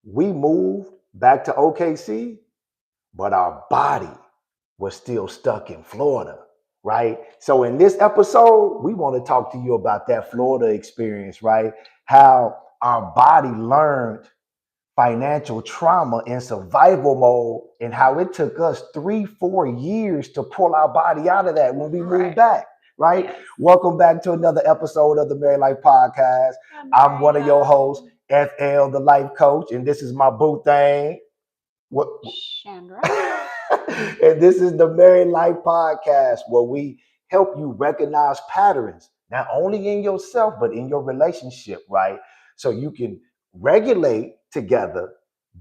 We moved back to OKC, but our body was still stuck in Florida, right? So in this episode, we want to talk to you about that Florida experience, right? How our body learned financial trauma in survival mode and how it took us 3 4 years to pull our body out of that when we moved Right. back, right? Yes. Welcome back to another episode of the Married Life Podcast. I'm I'm very one of your hosts, FL the Life Coach, and this is my boo thing. What Chandra. and this is the Married Life Podcast where we help you recognize patterns, not only in yourself, but in your relationship, right? So you can regulate together,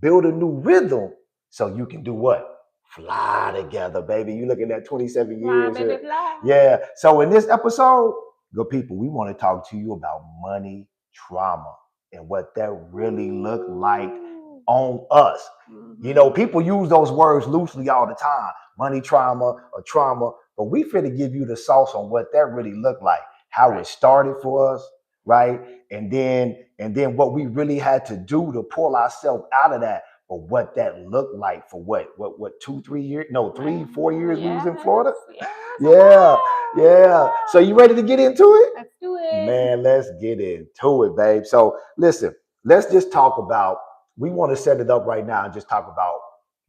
build a new rhythm so you can do what? Fly together, baby. You looking at 27 Fly, years baby, here. fly. Yeah. So in this episode, good people, we want to talk to you about money trauma and what that really looked like Ooh. on us. You know, Mhm. people use those words loosely all the time, money trauma or trauma, but we finna give you the sauce on what that really looked like, how it Right. started for us, right? And then what we really had to do to pull ourselves out of that, but what that looked like for what 2 3 years, no, 3 4 years we was in Yes. Florida. Yes. A Yeah, while. It's a yeah. So you while. ready to get into it? Let's do it. Man, let's get into it, babe. So listen, let's just talk about, we want to set it up right now and just talk about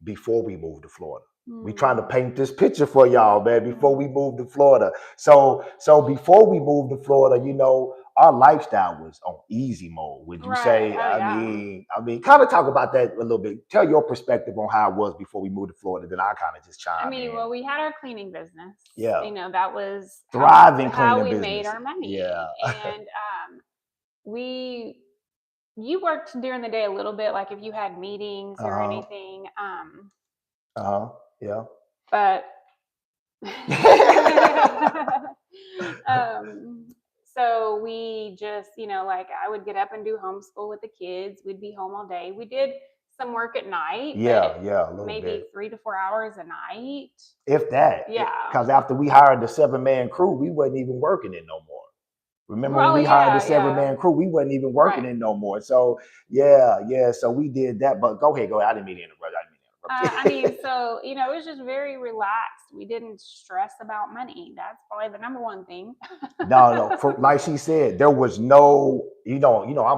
before we moved to Florida. We trying to Mm. paint this picture for y'all, man, before we Mm. moved to Florida. So before we moved to Florida, our lifestyle was on easy mode. Would you Right. say? Oh yeah. I mean, kind of talk about that a little bit. Tell your perspective on how it was before we moved to Florida. Then I kind of just I chime mean, in. well, we had our cleaning business. Yeah, That was thriving how cleaning we made business. our money. Yeah. And we you worked during the day a little bit, like if you had meetings or Uh huh. anything. Uh huh. Yeah. But um, so we just, like I would get up and do homeschool with the kids. We'd be home all day. We did some work at night, but Yeah, a little maybe bit. 3 to 4 hours a night. If that, Yeah. because after we hired the 7 man crew, we wasn't even working it no more. Remember when Oh, we hired the yeah, seven yeah. man crew, we wasn't even working Right. it no more. So yeah. So we did that. But go ahead, go ahead. I didn't mean to interrupt. I mean, so, it was just very relaxed. We didn't stress about money. That's probably the number one thing. No. Like she said, there was no, I'm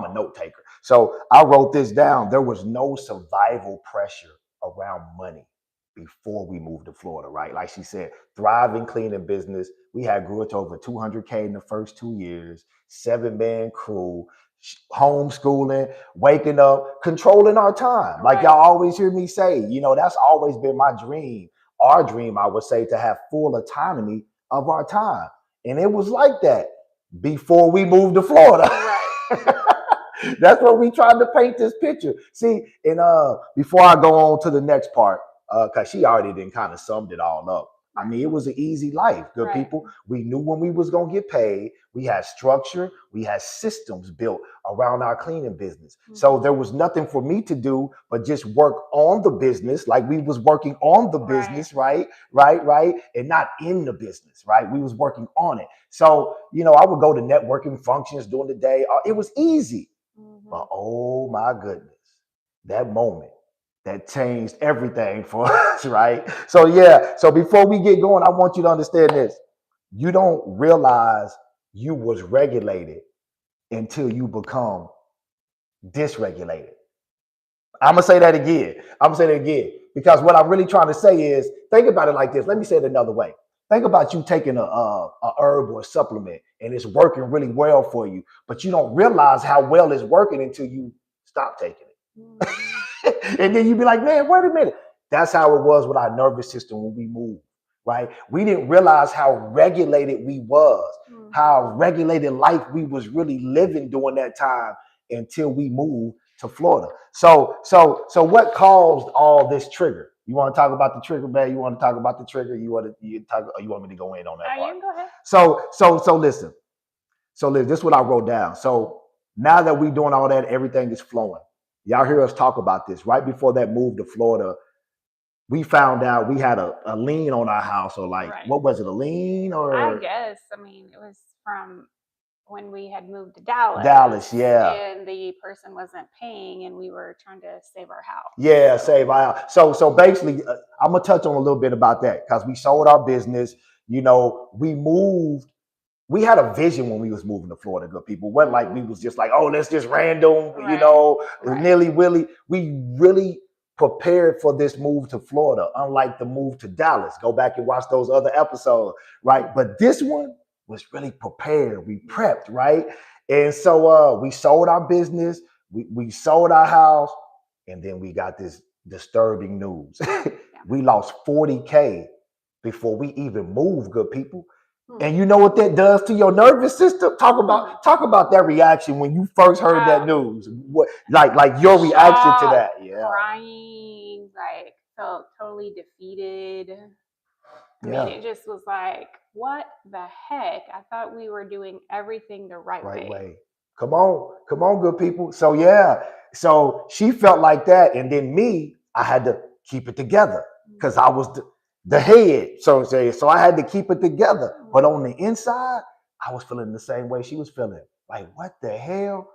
a note taker. So I wrote this down. There was no survival pressure around money before we moved to Florida, right? Like she said, thriving cleaning business. We had grew it to over 200K in the first 2 years, 7 man crew, homeschooling, waking up, controlling our time. Like y'all Right. always hear me say, that's always been my dream. Our dream, I would say, to have full autonomy of our time. And it was like that before we moved to Florida. Right. That's what we tried to paint this picture. See, and before I go on to the next part, because she already did kind of summed it all up. I mean, it was an easy life, good Right. people. We knew when we was gonna get paid. We had structure. We had systems built around our cleaning business. So there Mhm. was nothing for me to do but just work on the business, like we was working on the Right. business, right, and not in the business, right. We was working on it. So I would go to networking functions during the day. It was easy. Mhm. But oh my goodness, that moment that changed everything for us, right? So yeah, so before we get going, I want you to understand this. You don't realize you was regulated until you become dysregulated. I'm gonna say that again. Because what I'm really trying to say is, think about it like this. Let me say it another way. Think about you taking a herb or a supplement and it's working really well for you, but you don't realize how well it's working until you stop taking Mhm. it. And then you be like, man, wait a minute. That's how it was with our nervous system when we moved, right? We didn't realize how regulated we was, how Mhm. regulated life we was really living during that time until we moved to Florida. So what caused all this trigger? You want to talk about the trigger, man? You want to talk about the trigger? You want me to go in on that You part? can go ahead. So listen. So listen, this is what I wrote down. So now that we doing all that, everything is flowing. Y'all hear us talk about this. Right before that move to Florida, we found out we had a lien on our house, or like, Right. what was it, a lien I or guess. I mean, it was from when we had moved to Dallas. Dallas, yeah. And the person wasn't paying and we were trying to save our house. Yeah, save our house. So basically, I'm gonna touch on a little bit about that because we sold our business. You know, we moved. We had a vision when we was moving to Florida. Good people, it wasn't like we was just like, oh, let's just random, you know, nilly willy. We really prepared for this move to Florida, unlike the move to Dallas. Go back and watch those other episodes, right? But this one was really prepared. We prepped, right? And so we sold our business, we sold our house, and then we got this disturbing news. We lost 40K before we even moved, good people. And you know what that does to your nervous system? Talk about that reaction when you first heard that news. What like your reaction to that? Yeah. Crying, like felt totally defeated. I mean, it just was like, what the heck? I thought we were doing everything the right way. Come on, good people. So yeah, so she felt like that, and then me, I had to keep it together because I was the head, so I had to keep it together. But on the inside, I was feeling the same way she was feeling. Like, what the hell?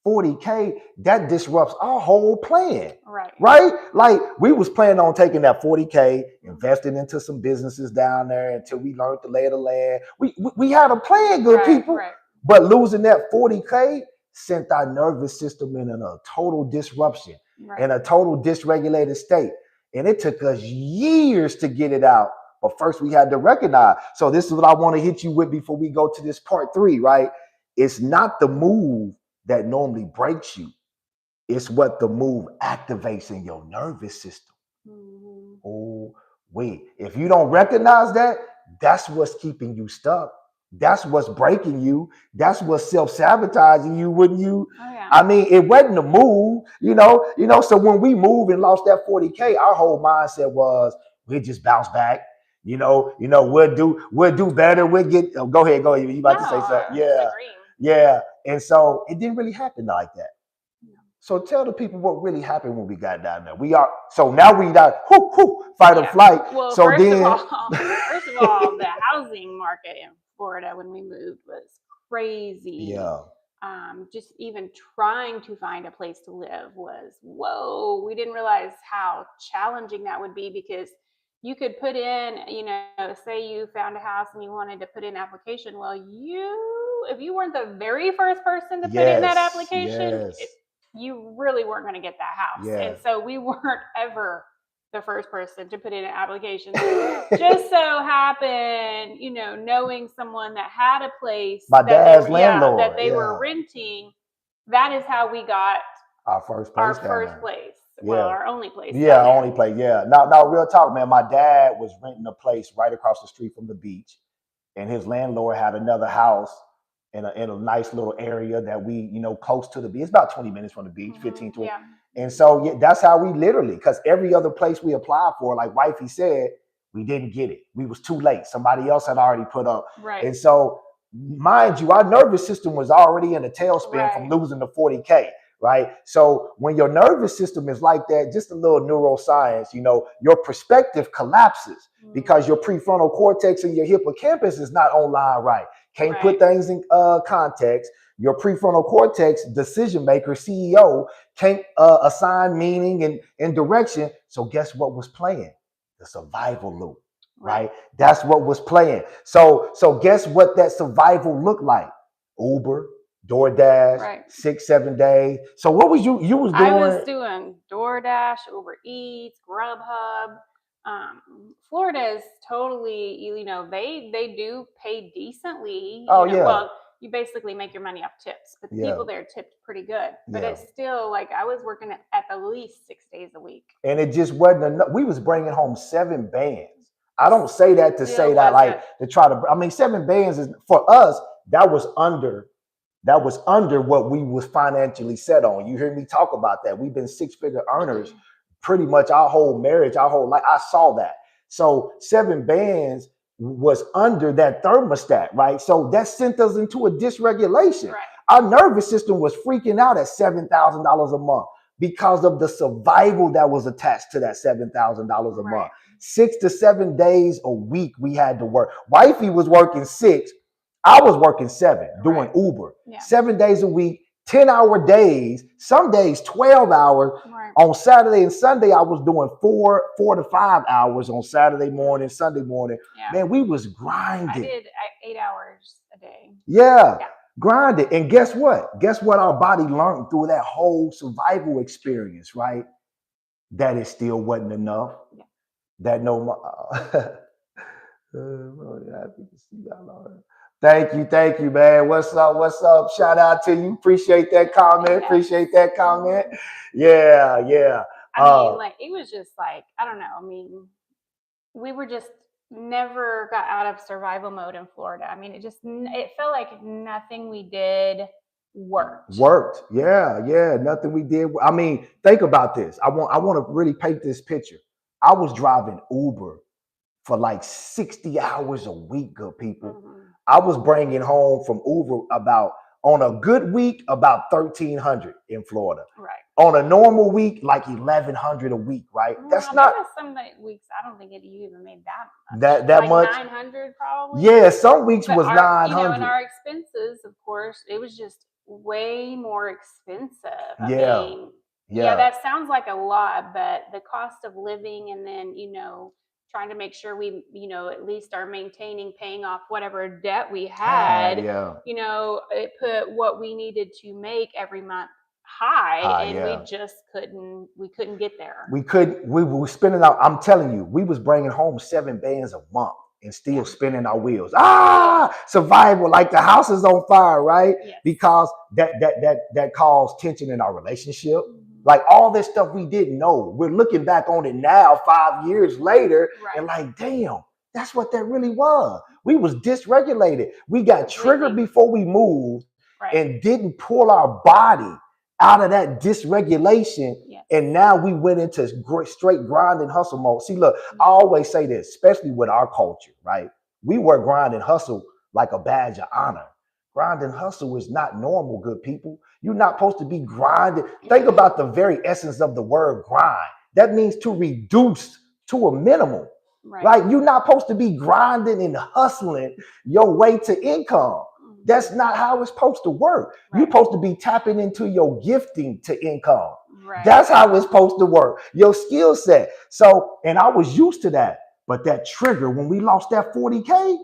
40K, that disrupts our whole plan. Right? Like, we was planning on taking that 40K, investing into some businesses down there until we learned the lay of the land. We had a plan, good people. But losing that 40K sent our nervous system in a total disruption and a total dysregulated state. And it took us years to get it out. But first we had to recognize. So this is what I want to hit you with before we go to this part 3, right? It's not the move that normally breaks you. It's what the move activates in your nervous system. Oh, wait. If you don't recognize that, that's what's keeping you stuck. That's what's breaking you. That's what's self-sabotaging you, wouldn't you? I mean, it wasn't a move, you know. So when we moved and lost that 40K, our whole mindset was we'll just bounce back. You know, we'll do better. We'll get. Oh, go ahead. You about to say something? Yeah. And so it didn't really happen like that. So tell the people what really happened when we got down there. Now we got fight or flight. Well, so first of all, the housing market in Florida when we moved was crazy. Yeah. Just even trying to find a place to live was whoa. We didn't realize how challenging that would be because you could put in, say you found a house and you wanted to put in an application. Well, if you weren't the very first person to put in that application, you really weren't going to get that house. And so we weren't ever the first person to put in an application. Just so happened, knowing someone that had a place dad's landlord that they were renting. That is how we got our first place. Well, our only place. Only place. Yeah. Now, real talk, man. My dad was renting a place right across the street from the beach, and his landlord had another house in a nice little area that we, close to the beach. It's about 20 minutes from the beach, 15, 20. And so that's how we literally, because every other place we applied for, like Wifey said, we didn't get it. We was too late. Somebody else had already put up. And so, mind you, our nervous system was already in a tailspin from losing the 40K. Right. So when your nervous system is like that, just a little neuroscience, your perspective collapses because your prefrontal cortex and your hippocampus is not online right. Can't put things in context. Your prefrontal cortex, decision maker, CEO, can't assign meaning and direction. So guess what was playing? The survival loop. Right. That's what was playing. So guess what that survival looked like? Uber, DoorDash, 6-7 days. So what was you was doing? I was doing DoorDash, Uber Eats, Grubhub. Florida is totally, they do pay decently. Well, you basically make your money off tips, but the people there tipped pretty good. But it's still like I was working at the least 6 days a week. And it just wasn't enough. We was bringing home 7 bands. I don't say that to say that like to try to. I mean, 7 bands is for us. That was under what we was financially set on. You hear me talk about that. We've been 6-figure earners pretty much our whole marriage, our whole life. I saw that. So 7 bands was under that thermostat, right? So that sent us into a dysregulation. Our nervous system was freaking out at $7,000 a month because of the survival that was attached to that $7,000 a month. 6 to 7 days a week we had to work. Wifey was working 6. I was working 7, doing Right. Uber, Yeah. 7 days a week, 10-hour days, some days 12 hours. Right. On Saturday and Sunday, I was doing 4 to 5 hours on Saturday morning, Sunday morning. Yeah. Man, we was I grinding. did 8 hours a day. Yeah, Yeah. grinding. And guess what? Guess what our body learned through that whole survival experience, right? That it still wasn't enough. Yeah. That no more. Happy to see y'all, Lord. Thank you, man. What's up? What's up? Shout out to you. Appreciate that comment. Yes. Appreciate that comment. Yeah, yeah. I mean, like, it was just like, I don't know. I mean, we were just never got out of survival mode in Florida. I mean, it felt like nothing we did worked. Worked. Yeah, yeah. Nothing we did. I mean, think about this. I want to really paint this picture. I was driving Uber for like 60 hours a week, good people. Mhm. I was bringing home from Uber about, on a good week, about 1,300 in Florida. Right. On a normal week, like 1,100 a week, right? That's Well, not there was some weeks I don't think you even made that that like much. 900 probably. Yeah, some weeks But was our, 900. and our expenses, of course, it was just way more expensive. I Yeah, mean, yeah. that sounds like a lot, but the cost of living and then, trying to make sure we, at least are maintaining, paying off whatever debt we had, Yeah. it put what we needed to make every month high, and Yeah. we couldn't get there. We were spinning out. I'm telling you, we was bringing home 7 bands a month and still Yeah. spinning our wheels. Survival, like the house is on fire, right? Yes. Because that caused tension in our relationship. Mhm. Like all this stuff we didn't know. We're looking back on it now, 5 years later, Right. and like, damn, that's what that really was. We was dysregulated. We got triggered before we moved, Right. and didn't pull our body out of that dysregulation. Yes. And now we went into straight grind and hustle mode. See, look, I always say this, especially with our culture, right? We wear grind and hustle like a badge of honor. Grind and hustle is not normal, good people. You're not supposed to be grinding. Think about the very essence of the word grind. That means to reduce to a minimum. Right? You're not supposed to be grinding and hustling your way to income. That's not how it's supposed to work. Right. You're supposed to be tapping into your gifting to income. Right. That's how it's supposed to work. Your skill set. So, and I was used to that. But that trigger, when we lost that 40K,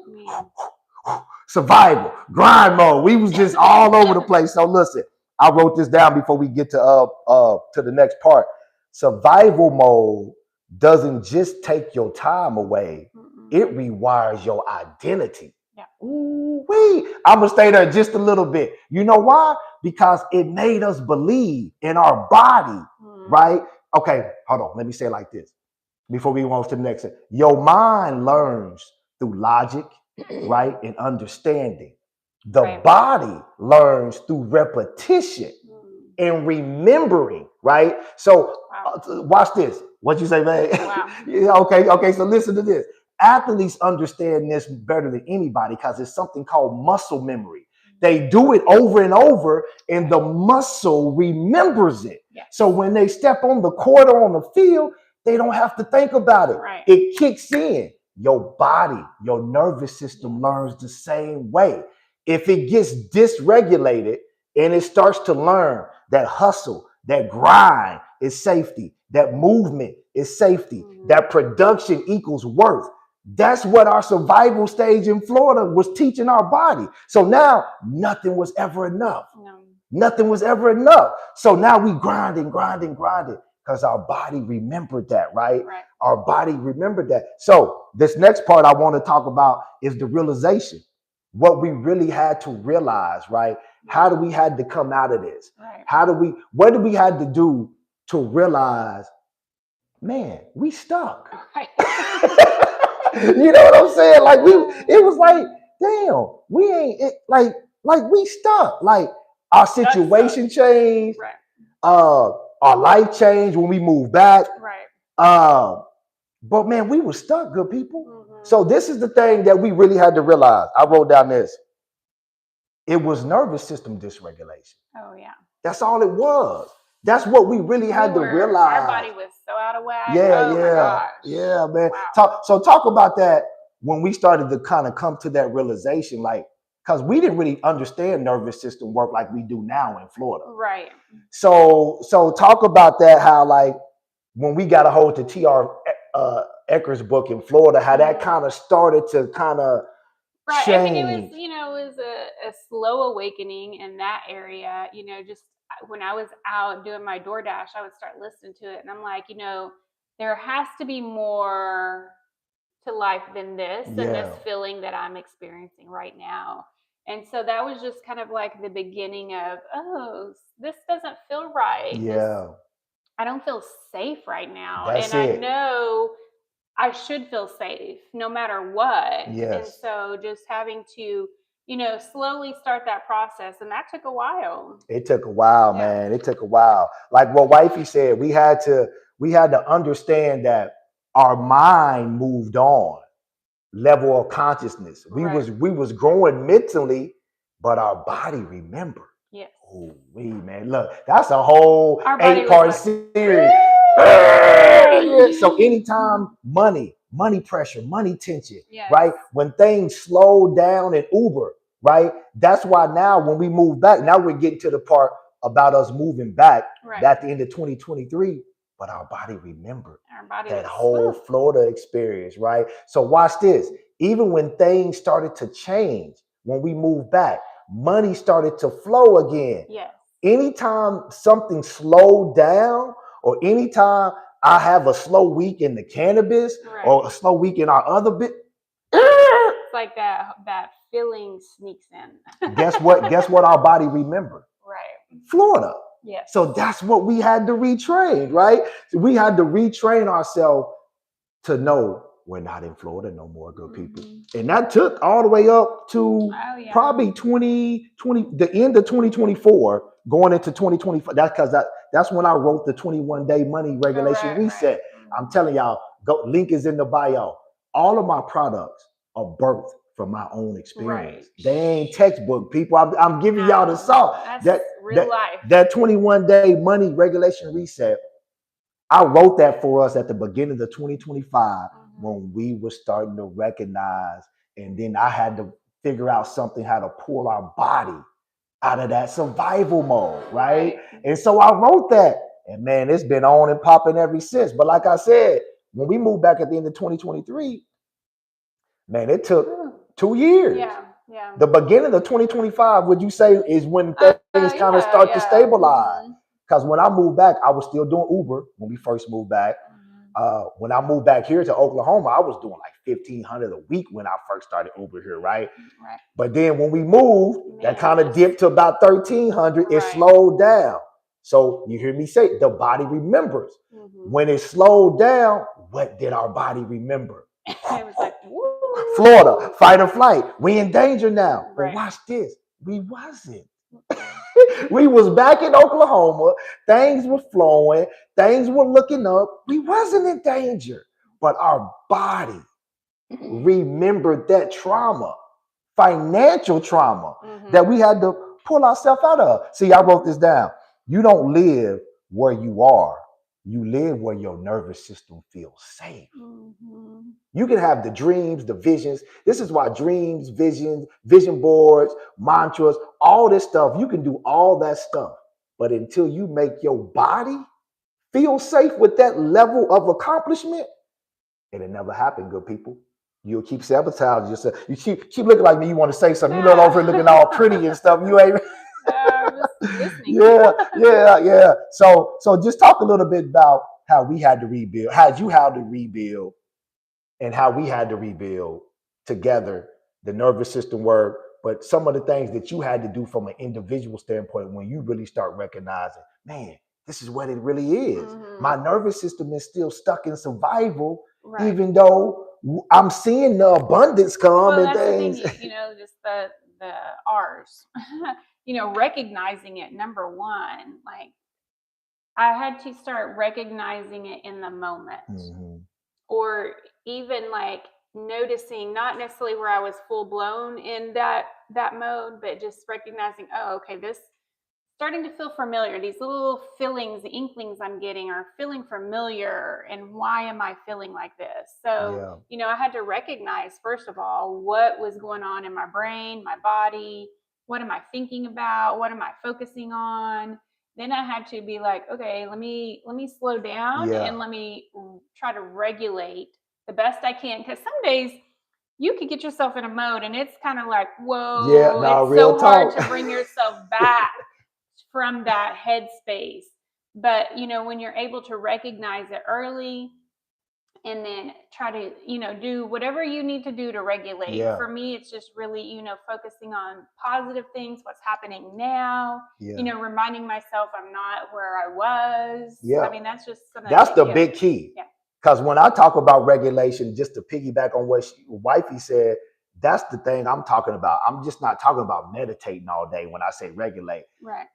survival, grind mode. We was just all over the place. So listen, I wrote this down before we get to the next part. Survival mode doesn't just take your time away. It rewires your identity. Yeah. Ooh-wee. I'm going to stay there just a little bit. You know why? Because it made us believe in our body, right? Okay, hold on. Let me say it like this before we move to the next thing. Your mind learns through logic, right, and understanding. The body learns through repetition and remembering, right? So watch this. What you say, man? Wow. Yeah, okay. So listen to this. Athletes understand this better than anybody because it's something called muscle memory. They do it over and over, and the muscle remembers it. Yeah. So when they step on the court or on the field, they don't have to think about it. Right. It kicks in. Your body, your nervous system learns the same way. If it gets dysregulated and it starts to learn that hustle, that grind is safety, that movement is safety, that production equals worth. That's what our survival stage in Florida was teaching our body. So now nothing was ever enough. No. Nothing was ever enough. So now we grinding because our body remembered that, right? Our body remembered that. So this next part I want to talk about is the realization. What we really had to realize, right? How do we had to come out of this? Right. What did we had to do to realize, man, we stuck. Right. You know what I'm saying? Like it was like, damn, we ain't it, like we stuck. Like our situation changed. Right. Our life changed when we moved back. Right. But man, we were stuck, good people. So this is the thing that we really had to realize. I wrote down this. It was nervous system dysregulation. Oh yeah. That's all it was. That's what we really had to realize. Our body was so out of whack. Yeah, man. Wow. Talk about that when we started to kind of come to that realization, like, because we didn't really understand nervous system work like we do now in Florida. Right. So talk about that, how like when we got a hold to T.R. Ecker's book in Florida, how that kind of started to kind of Right. I mean, it was, change. it was a slow awakening in that area. Just when I was out doing my DoorDash, I would start listening to it. And I'm like, there has to be more to life than this Yeah, feeling that I'm experiencing right now. And so that was just kind of like the beginning of, oh, this doesn't feel right. yeah, I don't feel safe right now. that's And I it. know I should feel safe no matter what. And Yes. so just having to, slowly start that process. And that took a while. It took a while, Yeah. man. It took a while. Like what wifey said, we had to understand that our mind moved on, level of consciousness. We Right. was growing mentally, but our body remembered. Yes. Oh, man, look, that's a whole Our body was 8-part like, series. Yeah. So anytime money pressure, money tension, yes. right? When things slow down in Uber, right? That's why now when we move back, now we're getting to the part about us moving back Right. at the end of 2023, but our body remembered Our body that was whole Florida experience, right? So watch this. Even when things started to change, when we moved back, money started to flow again. Yes. Anytime something slowed down, or anytime I have a slow week in the cannabis, Right. or a slow week in our other bit, It's like that feeling sneaks in. guess what? Guess what our body remembered? Right. Florida. Yes. So that's what we had to retrain, right? So we had to retrain ourselves to know we're not in Florida no more, good people. And that took all the way up to probably 2020, the end of 2024, going into 2025. That's when I wrote the 21-day money regulation reset. I'm telling y'all, link is in the bio. All of my products are birthed from my own experience. Right. They ain't textbook, people. I'm giving y'all the salt. That's real life. That 21-day money regulation reset, I wrote that for us at the beginning of 2025 when we were starting to recognize, and then I had to figure out something how to pull our body out of that survival mode, right? And so I wrote that, and man, it's been on and popping ever since. But like I said, when we moved back at the end of 2023, man, it took 2 years. Yeah. The beginning of 2025, would you say, is when things kind of start to stabilize? Because when I moved back, I was still doing Uber when we first moved back. When I moved back here to Oklahoma, I was doing like $1,500 a week when I first started Uber here, right? But then when we moved, that kind of dipped to about $1,300. It slowed down. So you hear me say, the body remembers. When it slowed down, what did our body remember? It was like, woo. Florida, fight or flight. We in danger now. But watch this. We wasn't. We was back in Oklahoma. Things were flowing. Things were looking up. We wasn't in danger. But our body remembered that trauma, financial trauma that we had to pull ourselves out of. See, I wrote this down. You don't live where you are. You live where your nervous system feels safe. You can have the dreams, the visions. This is why dreams, visions, vision boards, mantras, all this stuff, you can do all that stuff. But until you make your body feel safe with that level of accomplishment, it'll never happen, good people. You'll keep sabotaging yourself. You keep looking like me. You want to say something. You look over looking all pretty and stuff. You ain't. Yeah. So just talk a little bit about how we had to rebuild, how you had to rebuild, and how we had to rebuild together the nervous system work, but some of the things that you had to do from an individual standpoint when you really start recognizing, man, this is what it really is. My nervous system is still stuck in survival, even though I'm seeing the abundance come and things. The thing, just the R's. Recognizing it, number one, like I had to start recognizing it in the moment. Or even like noticing, not necessarily where I was full blown in that mode, but just recognizing, oh, okay, this starting to feel familiar. These little feelings, the inklings I'm getting are feeling familiar. And why am I feeling like this? So, Yeah. I had to recognize, first of all, what was going on in my brain, my body. What am I thinking about? What am I focusing on? Then I had to be like, okay, let me slow down Yeah. and let me try to regulate the best I can. Because some days you could get yourself in a mode and it's kind of like, Yeah. whoa, No, it's real so hard talk. to bring yourself back from that headspace. But when you're able to recognize it early and then try to, do whatever you need to do to regulate. Yeah. For me, it's just really, focusing on positive things, what's happening now, Yeah. reminding myself I'm not where I was. I Yeah. mean, that's just some of That's the, the big key. yeah, Because when I talk about regulation, just to piggyback on what wifey said, that's the thing I'm talking about. I'm just not talking about meditating all day when I say regulate. right.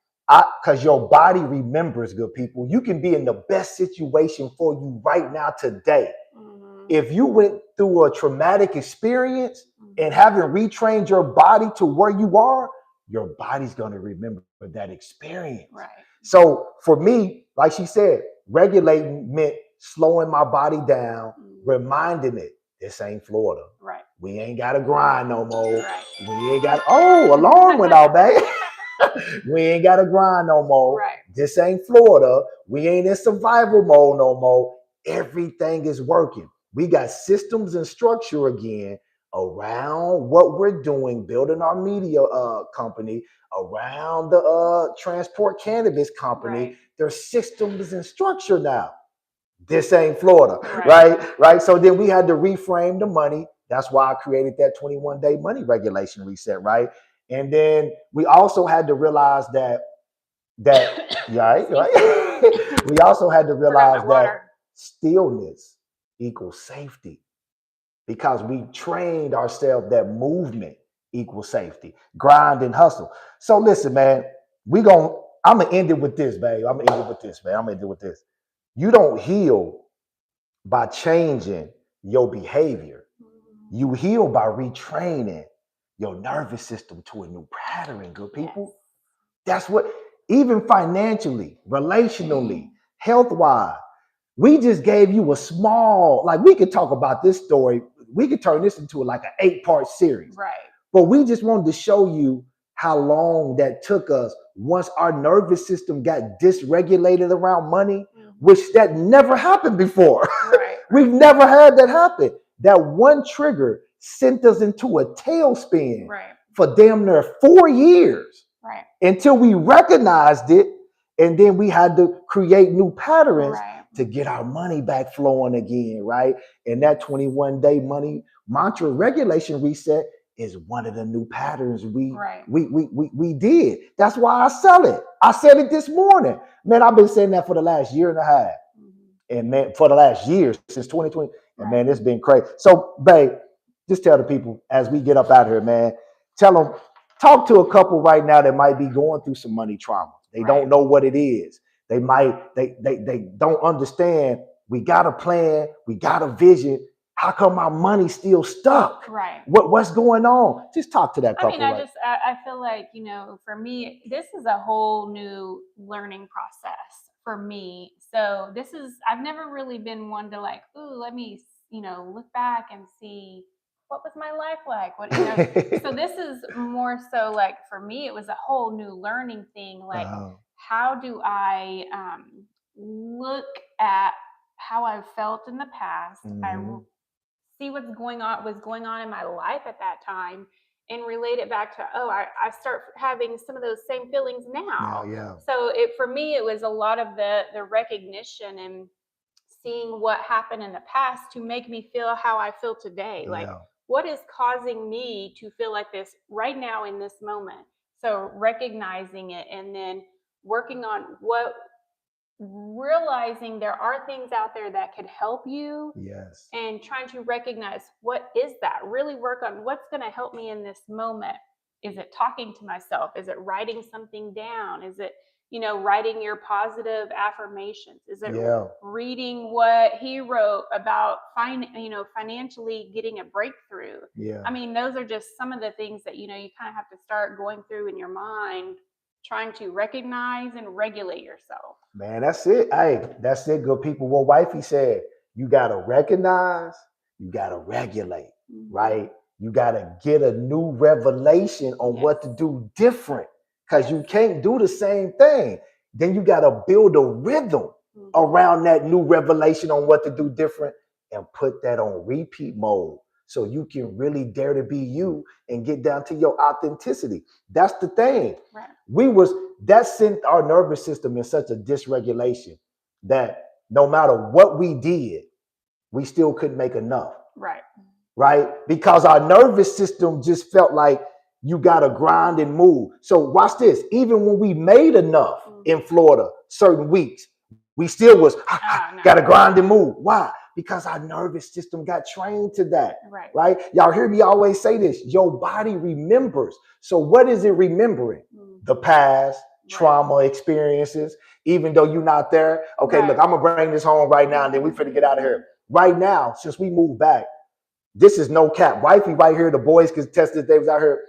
Because your body remembers, good people. You can be in the best situation for you right now today. Mm-hmm. If you went through a traumatic experience and Mm-hmm. haven't retrained your body to where you are, your body's going to remember that experience. Right. So for me, like she said, regulating meant slowing my body down, reminding it, this ain't Florida. Right. We ain't got to grind no more. Right. We ain't got, alarm went out, babe. We ain't got to grind no more. Right. This ain't Florida. We ain't in survival mode no more. Everything is working. We got systems and structure again around what we're doing, building our media company, around the transport cannabis company. Right. There's systems and structure now. This ain't Florida, Right. right? So then we had to reframe the money. That's why I created that 21-day money regulation reset, right? And then we also had to realize that right. We also had to Forgot realize my that water. stillness equals safety because we trained ourselves that movement equals safety, grind and hustle. So listen, man, I'm gonna end it with this, babe. I'm gonna end it with this, man. I'm gonna end it with this. You don't heal by changing your behavior. You heal by retraining your nervous system to a new pattern, good people. Yes. That's what, even financially, relationally, health wise, we just gave you a small, like we could talk about this story. We could turn this into like an 8-part series. Right. But we just wanted to show you how long that took us once our nervous system got dysregulated around money, which that never happened before. Right. We've never had that happen. That one trigger sent us into a tailspin Right. for damn near 4 years Right. until we recognized it. And then we had to create new patterns Right. to get our money back flowing again, right? And that 21-day money mantra regulation reset is one of the new patterns we did. That's why I sell it. I said it this morning. Man, I've been saying that for the last year and a half. And man, for the last year, since 2020. And man, it's been crazy. So, babe, just tell the people as we get up out here, man, tell them, talk to a couple right now that might be going through some money trauma. They don't know what it is. They don't understand. We got a plan. We got a vision. How come my money's still stuck? Right. What's going on? Just talk to that couple. I feel like, for me, this is a whole new learning process for me. So I've never really been one to like, ooh, let me, look back and see what was my life like? So this is more so like for me, it was a whole new learning thing. Like, how do I look at how I've felt in the past? I see what's going on in my life at that time and relate it back to, I start having some of those same feelings now. Yeah. So for me, it was a lot of the recognition and seeing what happened in the past to make me feel how I feel today. Like, what is causing me to feel like this right now in this moment? So recognizing it and then working on realizing there are things out there that could help you. Yes. And trying to recognize what is that, really work on what's going to help me in this moment. Is it talking to myself? Is it writing something down? Is it writing your positive affirmations? Is it reading what he wrote about financially getting a breakthrough? Yeah. I mean, those are just some of the things that you kind of have to start going through in your mind trying to recognize and regulate yourself. Man, that's it. Hey, that's it, good people. What wifey said, you gotta recognize, you gotta regulate, right? You gotta get a new revelation on Yes. what to do different. Because Yes. you can't do the same thing. Then you gotta build a rhythm around that new revelation on what to do different and put that on repeat mode so you can really dare to be you and get down to your authenticity. That's the thing. Right. That sent our nervous system in such a dysregulation that no matter what we did, we still couldn't make enough. Right? Because our nervous system just felt like you got to grind and move. So watch this. Even when we made enough in Florida, certain weeks, we still was got to grind and move. Why? Because our nervous system got trained to that. Right? Y'all hear me always say this. Your body remembers. So what is it remembering? The past, trauma experiences, even though you're not there. Okay, look, I'm going to bring this home right now and then we finna get out of here. Right now, since we moved back, this is no cap. Wifey right here, the boys can test this. They was out here.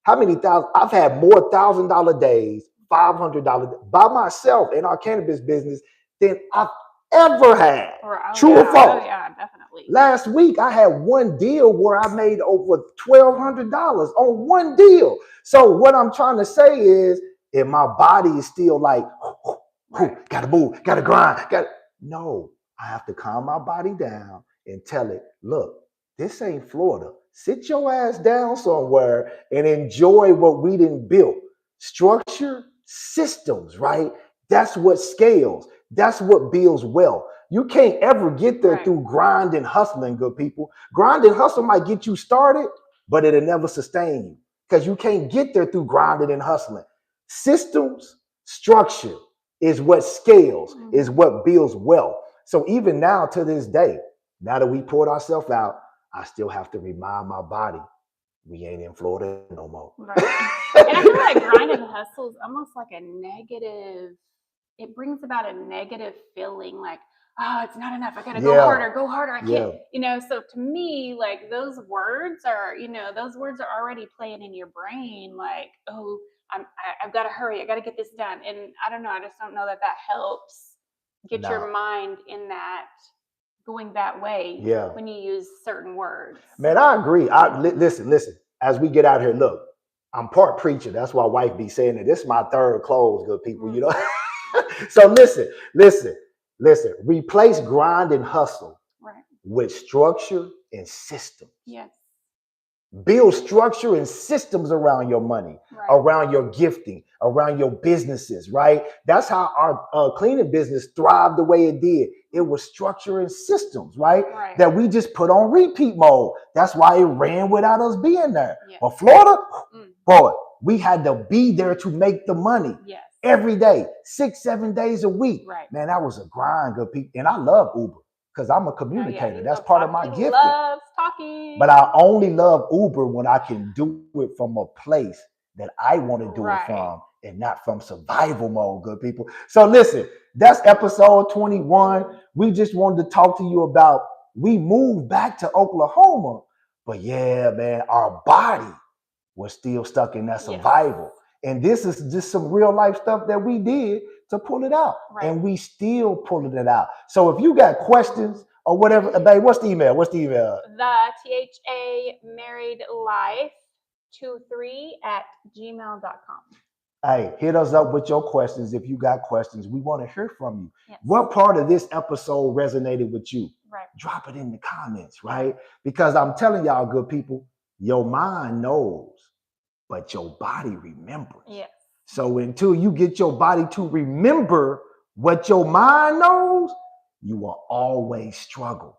How many thousand? I've had more $1,000 days, $500 by myself in our cannabis business than I've ever had. True or false? Yeah, definitely. Last week, I had one deal where I made over $1,200 on one deal. So what I'm trying to say is, if my body is still like, gotta move, gotta grind, no, I have to calm my body down and tell it, look, this ain't Florida. Sit your ass down somewhere and enjoy what we done built. Structure, systems, right? That's what scales. That's what builds wealth. You can't ever get there through grind and hustling, good people. Grind and hustle might get you started, but it'll never sustain you because you can't get there through grinding and hustling. Systems, structure is what scales, is what builds wealth. So even now to this day, now that we poured ourselves out, I still have to remind my body, we ain't in Florida no more. Right. And I feel like grind and hustle is almost like a negative, it brings about a negative feeling like, oh, it's not enough. I got to go harder. I can't, so to me, like those words are already playing in your brain. Like, oh, I've got to hurry. I got to get this done. And I don't know. I just don't know that helps get your mind in that, going that way when you use certain words. Man, I agree. Listen, as we get out here, look, I'm part preacher. That's why wife be saying it. This is my third close, good people, you know. So listen. Replace grind and hustle with structure and systems. Yes. Build structure and systems around your money, around your gifting, around your businesses, right? That's how our cleaning business thrived the way it did. It was structure and systems, right? That we just put on repeat mode. That's why it ran without us being there. But Florida, boy, we had to be there to make the money every day, 6-7 days a week. Man, that was a grind, good people. And I love Uber. Because I'm a communicator. That's part of my gift. Loves talking. But I only love Uber when I can do it from a place that I want to do it from and not from survival mode, good people. So listen, that's episode 21. We just wanted to talk to you about, we moved back to Oklahoma, but yeah, man, our body was still stuck in that survival. And this is just some real life stuff that we did to pull it out. And we still pulling it out. So if you got questions or whatever, babe, what's the email? The THA Married Life 23@gmail.com. Hey, hit us up with your questions. If you got questions, we want to hear from you. What part of this episode resonated with you? Drop it in the comments, right? Because I'm telling y'all, good people, your mind knows, but your body remembers. So until you get your body to remember what your mind knows, you will always struggle.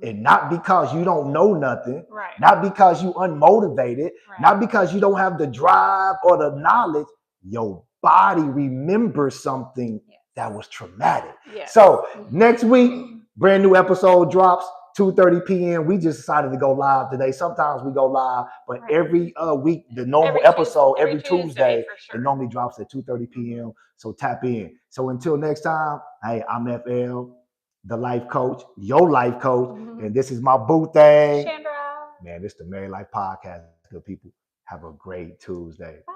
And not because you don't know nothing, not because you unmotivated, not because you don't have the drive or the knowledge. Your body remembers something that was traumatic. So next week, brand new episode drops. 2:30 p.m. We just decided to go live today. Sometimes we go live, but every week, the normal episode, every Tuesday, it normally drops at 2:30 p.m. So tap in. So until next time, hey, I'm FL, the life coach, your life coach, and this is my boo thing. Chandra. Man, this is the Married Life Podcast. Good people. Have a great Tuesday. Bye.